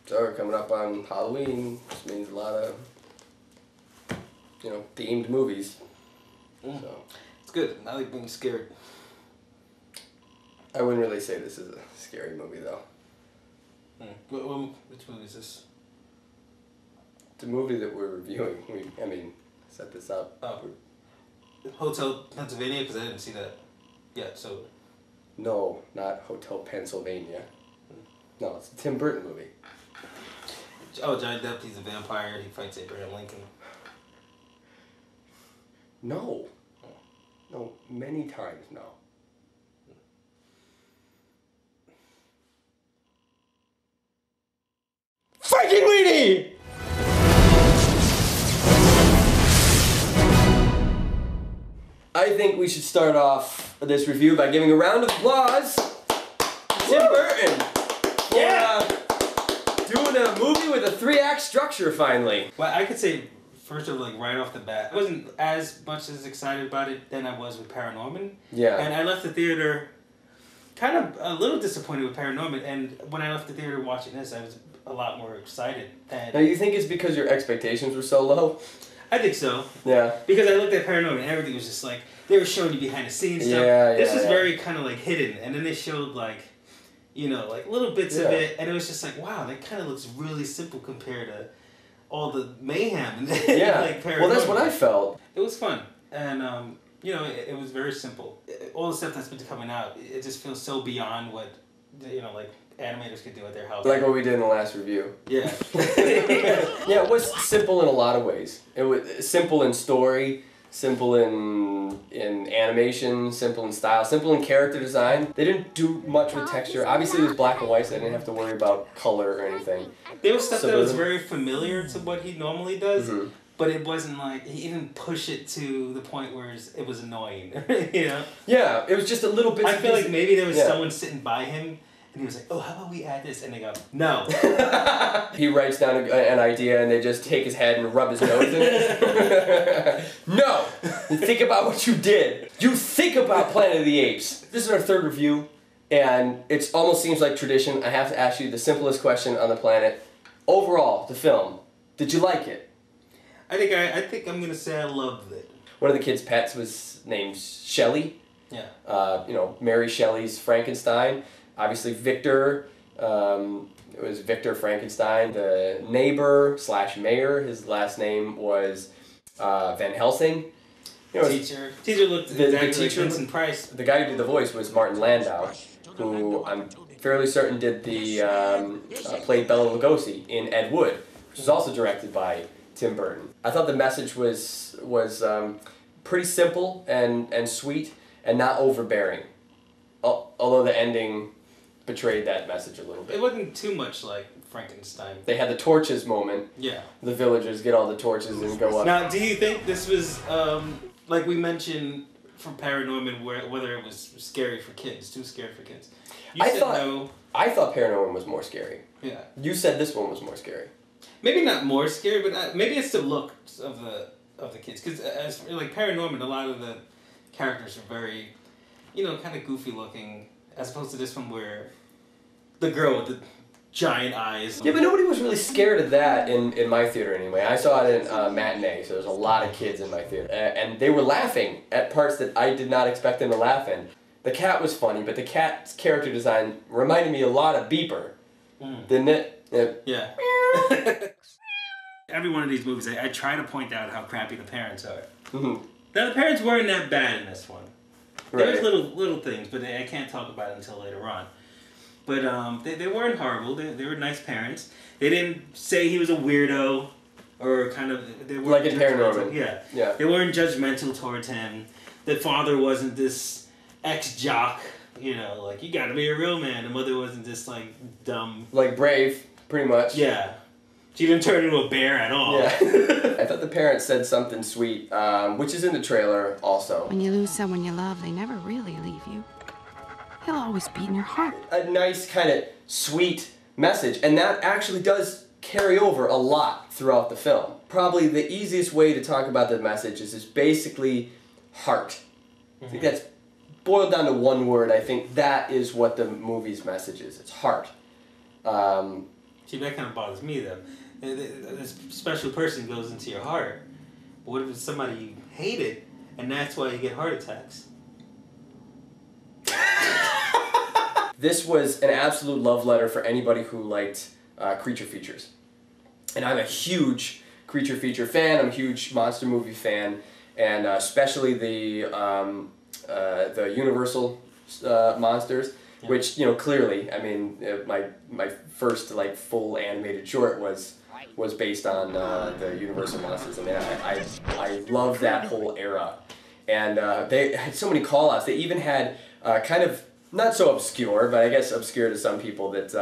So we're coming up on Halloween, which means a lot of, you know, themed movies. So it's good. I like being scared. I wouldn't really say this is a scary movie though. Which movie is this? The movie that we're reviewing. I mean, set this up. Hotel Pennsylvania, because I didn't see that yet. So. No, not Hotel Pennsylvania. No, it's a Tim Burton movie. Oh, Johnny Depp, he's a vampire. He fights Abraham Lincoln. No. No, many times no. Frankenweenie! I think we should start off this review by giving a round of applause to Tim Burton for doing a movie with a 3-act structure finally. Well, I could say, first of all, like right off the bat, I wasn't as much as excited about it than I was with Paranorman. Yeah. And I left the theater kind of a little disappointed with Paranorman, and when I left the theater watching this, I was a lot more excited. Now, you think it's because your expectations were so low? I think so. Yeah. Because I looked at Paranorman and everything was just like, they were showing you behind the scenes stuff. This was very kind of like hidden, and then they showed like, you know, like little bits of it, and it was just like, wow, that kind of looks really simple compared to all the mayhem. Yeah. Like Paranorman. Well, that's what I felt. It was fun, and you know, it was very simple. All the stuff that's been coming out, it just feels so beyond what, you know, like animators could do at their house. Like what we did in the last review. Yeah. Yeah, it was simple in a lot of ways. It was simple in story, simple in animation, simple in style, simple in character design. They didn't do much with texture. Obviously it was black and white, so they didn't have to worry about color or anything. There was stuff that was very familiar to what he normally does. Mm-hmm. But it wasn't like, he didn't push it to the point where it was annoying, you know? Yeah, it was just a little bit... I feel like maybe there was someone sitting by him, and he was like, oh, how about we add this? And they go, no. He writes down an idea, and they just take his head and rub his nose in it. No! You think about what you did. You think about Planet of the Apes. This is our third review, and it almost seems like tradition. I have to ask you the simplest question on the planet. Overall, the film, did you like it? I think I'm gonna say I loved it. One of the kids' pets was named Shelley. Yeah. You know, Mary Shelley's Frankenstein. Obviously, Victor. It was Victor Frankenstein. The neighbor / mayor. His last name was Van Helsing. You know, Teacher looked exactly like Vincent Price. The guy who did the voice was Martin Landau, who I'm fairly certain did the played Bela Lugosi in Ed Wood, which was also directed by Tim Burton. I thought the message was pretty simple and sweet and not overbearing, although the ending betrayed that message a little bit. It wasn't too much like Frankenstein. They had the torches moment. Yeah. The villagers get all the torches and go up. Now, do you think this was, like we mentioned from Paranorman, whether it was scary for kids, too scary for kids? You said no. I thought Paranorman was more scary. Yeah. You said this one was more scary. Maybe not more scary, but maybe it's the looks of the kids. Because as like Paranorman, a lot of the characters are very, you know, kind of goofy looking, as opposed to this one where the girl with the giant eyes. Yeah, but nobody was really scared of that in my theater anyway. I saw it in matinee, so there's a lot of kids in my theater. And they were laughing at parts that I did not expect them to laugh in. The cat was funny, but the cat's character design reminded me a lot of Beeper. Didn't it? Yeah. Every one of these movies, I try to point out how crappy the parents are. Mm-hmm. Now, the parents weren't that bad in this one. Right. There's little things, but I can't talk about it until later on. But they weren't horrible. They were nice parents. They didn't say he was a weirdo or kind of... They weren't like in Paranorman. Yeah. They weren't judgmental towards him. The father wasn't this ex-jock, you know, like, you gotta be a real man. The mother wasn't this, like, dumb... Like Brave, pretty much. Yeah. She didn't turn into a bear at all. Yeah. I thought the parents said something sweet, which is in the trailer also. When you lose someone you love, they never really leave you. He'll always be in your heart. A nice kind of sweet message, and that actually does carry over a lot throughout the film. Probably the easiest way to talk about the message is basically heart. I think that's boiled down to one word. I think that is what the movie's message is. It's heart. See, that kind of bothers me, though. This special person goes into your heart. What if it's somebody you hated, and that's why you get heart attacks? This was an absolute love letter for anybody who liked creature features. And I'm a huge creature feature fan. I'm a huge monster movie fan, and especially the Universal monsters. Yeah. Which, you know, clearly, I mean, my first like full animated short was based on the Universal monsters. I mean, I love that whole era, and they had so many call-outs. They even had kind of not so obscure, but I guess obscure to some people, that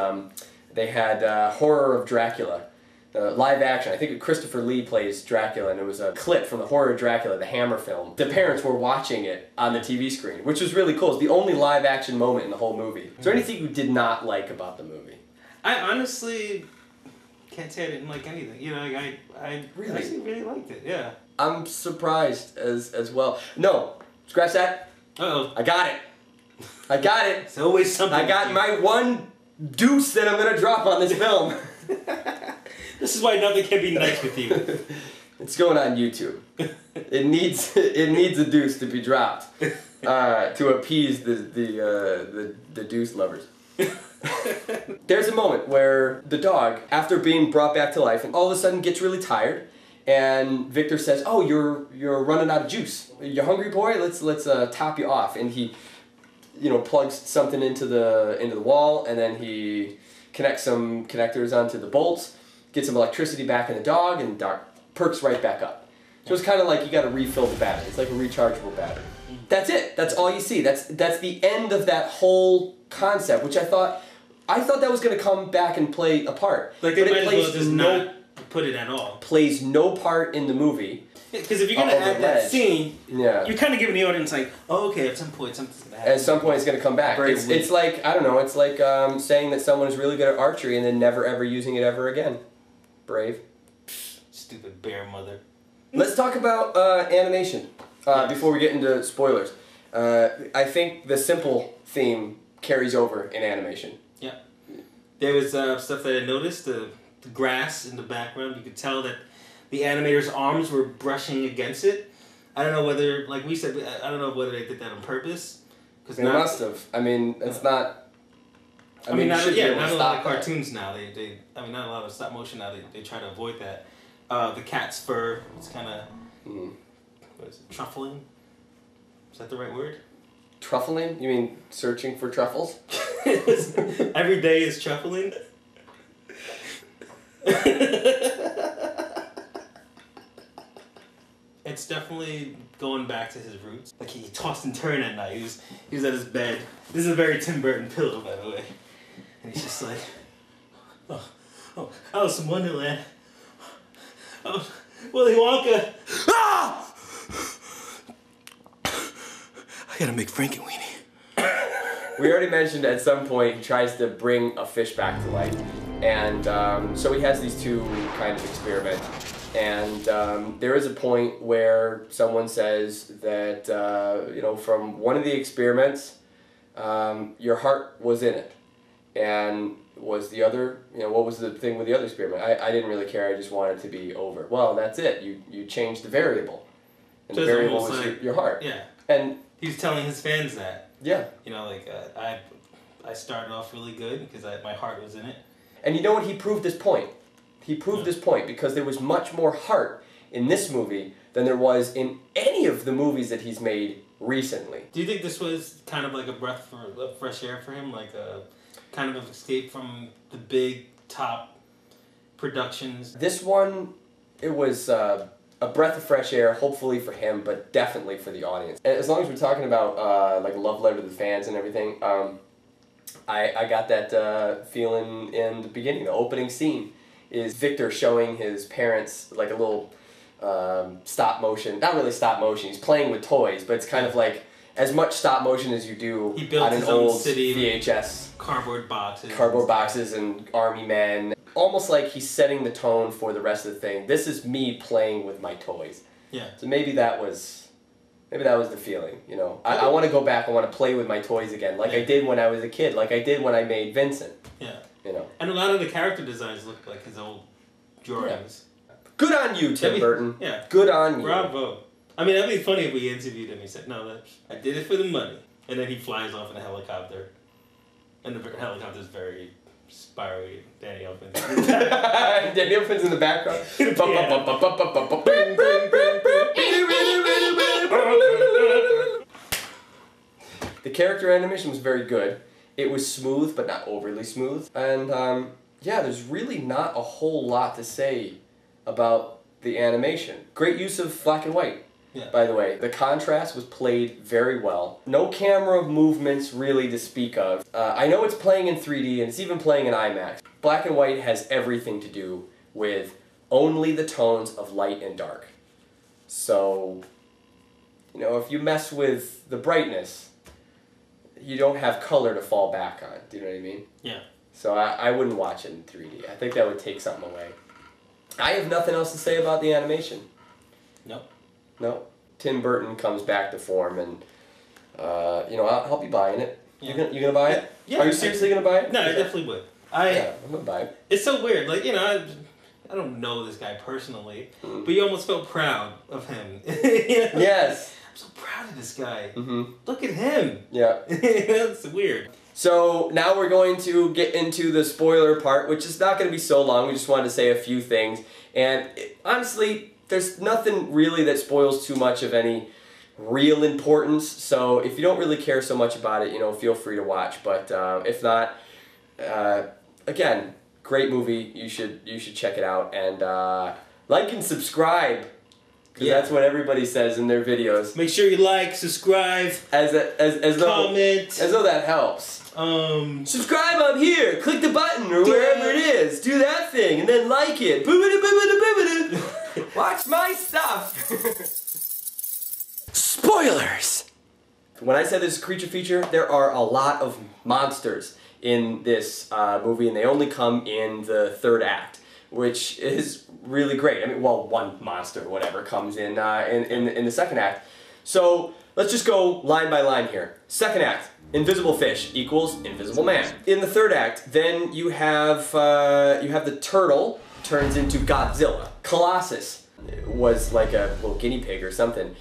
they had Horror of Dracula. Live action. I think Christopher Lee plays Dracula, and it was a clip from the Horror of Dracula, the Hammer film. The parents were watching it on the TV screen, which was really cool. It's the only live action moment in the whole movie. Is there anything you did not like about the movie? I honestly can't say I didn't like anything. You know, I really? actually really liked it. Yeah. I'm surprised as well. No, scratch that. Uh-oh. I got it. I got it. It's always something. I got my one deuce that I'm gonna drop on this film. This is why nothing can be nice with you. It's going on YouTube. It needs a deuce to be dropped to appease the deuce lovers. There's a moment where the dog, after being brought back to life, and all of a sudden gets really tired, and Victor says, "Oh, you're running out of juice. You hungry, boy? Let's top you off." And he, you know, plugs something into the wall, and then he connects some connectors onto the bolts. Get some electricity back in the dog, and the dog perks right back up. So it's kind of like you got to refill the battery. It's like a rechargeable battery. That's it. That's all you see. That's the end of that whole concept, which I thought that was going to come back and play a part. Like they might as well just not put it at all. Plays no part in the movie. Because if you're going to add that scene, you're kind of giving the audience like, oh, okay, at some point something's going to happen. At some point it's going to come back. It's like, I don't know, it's like saying that someone is really good at archery and then never ever using it ever again. Brave. Stupid bear mother. Let's talk about animation before we get into spoilers. I think the simple theme carries over in animation. Yeah. There was stuff that I noticed, the grass in the background. You could tell that the animator's arms were brushing against it. I don't know whether, like we said, I don't know whether they did that on purpose. They must have. I mean, it's not... not a lot of cartoons now. Not a lot of stop motion now. They try to avoid that. The cat's fur, it's kind of, what is it, truffling? Is that the right word? Truffling? You mean searching for truffles? Every day is truffling. It's definitely going back to his roots. Like he tossed and turned at night. He was at his bed. This is a very Tim Burton pillow, by the way. And he's just like, oh, Alice in Wonderland. Oh, Willy Wonka. Ah! I gotta make Frankenweenie. We already mentioned at some point he tries to bring a fish back to life. And so he has these two kind of experiments. And there is a point where someone says that, from one of the experiments, your heart was in it. And was the other, what was the thing with the other experiment? I didn't really care, I just wanted it to be over. Well, that's it. You changed the variable. And the variable was like, your heart. Yeah. And he was telling his fans that. Yeah. I started off really good because my heart was in it. And you know what? He proved this point. He proved this point because there was much more heart in this movie than there was in any of the movies that he's made recently. Do you think this was kind of like a breath of fresh air for him? Like a kind of escape from the big top productions? This one, it was a breath of fresh air, hopefully for him, but definitely for the audience. As long as we're talking about like a love letter to the fans and everything, I got that feeling in the beginning. The opening scene is Victor showing his parents like a little stop motion, not really stop motion, he's playing with toys, but it's kind of like as much stop motion as you do on an old VHS. Cardboard boxes and army men. Almost like he's setting the tone for the rest of the thing. This is me playing with my toys. Yeah. So maybe that was the feeling, I want to go back, I want to play with my toys again, like I did when I was a kid, like I did when I made Vincent. Yeah. You know. And a lot of the character designs look like his old drawings. Yeah. Good on you, Tim Burton. Yeah. Good on you. Bravo. I mean, that'd be funny if we interviewed him. He said, "No, I did it for the money," and then he flies off in a helicopter, and the helicopter's very spirally. Danny Elfman's Danny Elfman's in the background. The character animation was very good. It was smooth, but not overly smooth. And yeah, there's really not a whole lot to say about the animation. Great use of black and white. Yeah. By the way, the contrast was played very well. No camera movements really to speak of. I know it's playing in 3D and it's even playing in IMAX. Black and white has everything to do with only the tones of light and dark. So, you know, if you mess with the brightness, you don't have color to fall back on. Do you know what I mean? Yeah. So I wouldn't watch it in 3D. I think that would take something away. I have nothing else to say about the animation. Nope. No. Tim Burton comes back to form, and you know, I'll be buying it. Yeah. You gonna buy it? Yeah. Are you seriously gonna buy it? No, I definitely would. Yeah, I'm gonna buy it. It's so weird. Like, you know, I don't know this guy personally, but you almost felt proud of him. Yes. I'm so proud of this guy. Mm-hmm. Look at him. Yeah. It's weird. So now we're going to get into the spoiler part, which is not going to be so long. We just wanted to say a few things. And honestly, there's nothing really that spoils too much of any real importance. So if you don't really care so much about it, you know, feel free to watch. But if not, again, great movie. You should check it out. And like and subscribe. Because that's what everybody says in their videos. Make sure you like, subscribe, as comment. Though that helps. Subscribe up here. Click the button or wherever it is. Do that thing and then like it. Watch my stuff. Spoilers. When I said this is a creature feature, there are a lot of monsters in this movie, and they only come in the third act, which is really great. I mean, well, one monster, whatever, comes in the second act. So let's just go line by line here. Second act, invisible fish equals invisible man. In the third act, then you have the turtle turns into Godzilla. Colossus was like a little guinea pig or something.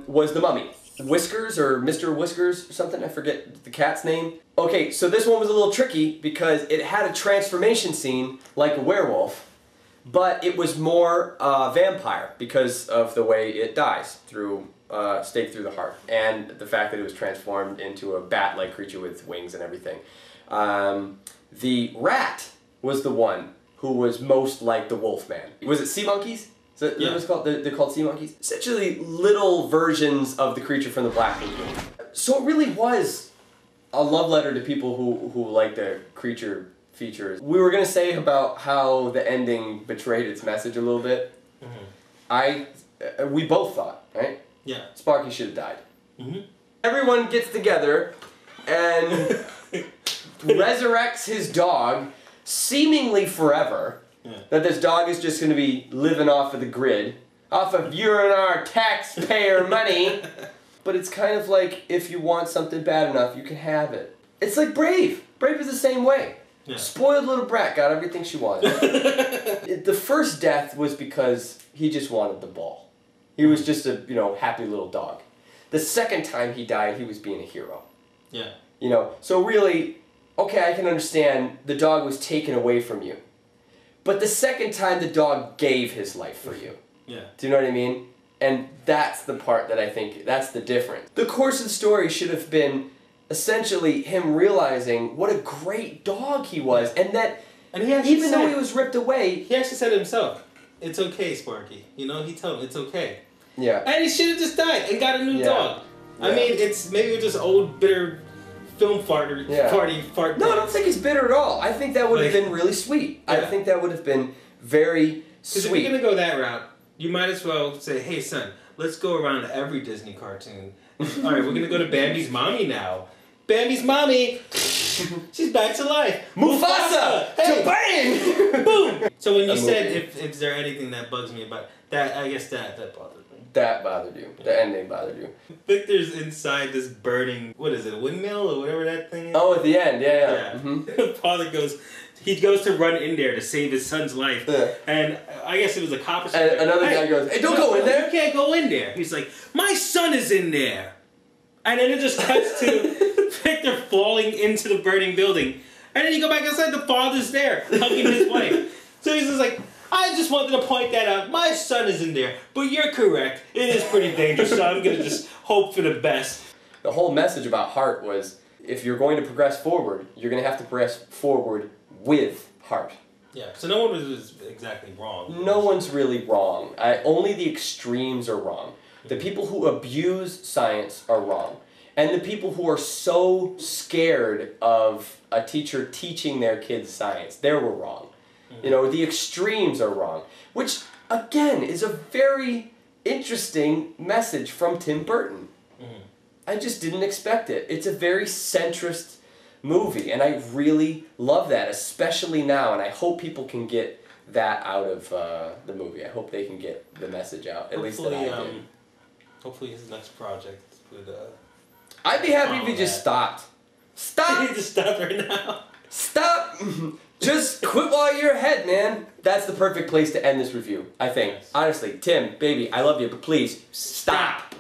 Was the mummy. Whiskers or Mr. Whiskers or something, I forget the cat's name. Okay, so this one was a little tricky because it had a transformation scene like a werewolf, but it was more vampire because of the way it dies through stake through the heart and the fact that it was transformed into a bat-like creature with wings and everything. The rat was the one who was most like the Wolfman. Was it sea monkeys? So that what it's called? They're called sea monkeys? Essentially little versions of the creature from the Black Lagoon. So it really was a love letter to people who like the creature features. We were going to say about how the ending betrayed its message a little bit. Mm-hmm. We both thought, right? Yeah. Sparky should have died. Mm-hmm. Everyone gets together and resurrects his dog seemingly forever. Yeah. That this dog is just going to be living off of the grid, off of your and our taxpayer money. But it's kind of like, if you want something bad enough, you can have it. It's like Brave. Brave is the same way. Yeah. Spoiled little brat got everything she wanted. The first death was because he just wanted the ball. He was just a, happy little dog. The second time he died, he was being a hero. Yeah. So really, okay, I can understand the dog was taken away from you. But the second time, the dog gave his life for you. Yeah. Do you know what I mean? And that's the part that I think, that's the difference. The course of the story should have been essentially him realizing what a great dog he was, and that even though he was ripped away... He actually said it himself, "It's okay, Sparky." He told him, it's okay. Yeah. And he should have just died and got a new dog. Yeah. I mean, maybe it was just old, bitter... film fart. No, I don't think it's bitter at all. I think that would have been really sweet. Yeah. I think that would have been very sweet. Because if you're going to go that route, you might as well say, "Hey, son, let's go around to every Disney cartoon. All right, we're going to go to Bambi's mommy now. Bambi's mommy, she's back to life. Mufasa! Hey, bang! Boom! So when you said, if there anything that bugs me about that, I guess that bothered me. That bothered you. The ending bothered you. Victor's inside this burning, what is it, a windmill or whatever that thing is? Oh, at the end, yeah. Yeah. The father goes to run in there to save his son's life. Yeah. And I guess it was a cop or And something. another guy goes, hey, don't go in there. You can't go in there. He's like, my son is in there. And then it just cuts to Victor falling into the burning building. And then you go back inside, the father's there, hugging his wife. So he's just like, I just wanted to point that out. My son is in there. But you're correct. It is pretty dangerous, so I'm going to just hope for the best. The whole message about heart was, if you're going to progress forward, you're going to have to progress forward with heart. Yeah, so no one was exactly wrong. No one's really wrong. Only the extremes are wrong. The people who abuse science are wrong. And the people who are so scared of a teacher teaching their kids science, they were wrong. You know, the extremes are wrong. Which, again, is a very interesting message from Tim Burton. I just didn't expect it. It's a very centrist movie, and I really love that, especially now, and I hope people can get that out of the movie. I hope they can get the message out, at least that I did. Hopefully his next project would... I'd be happy if he just stopped. Stop! You need to stop right now. Stop! Just quit while you're ahead, man. That's the perfect place to end this review, I think. Yes. Honestly, Tim, baby, I love you, but please, stop!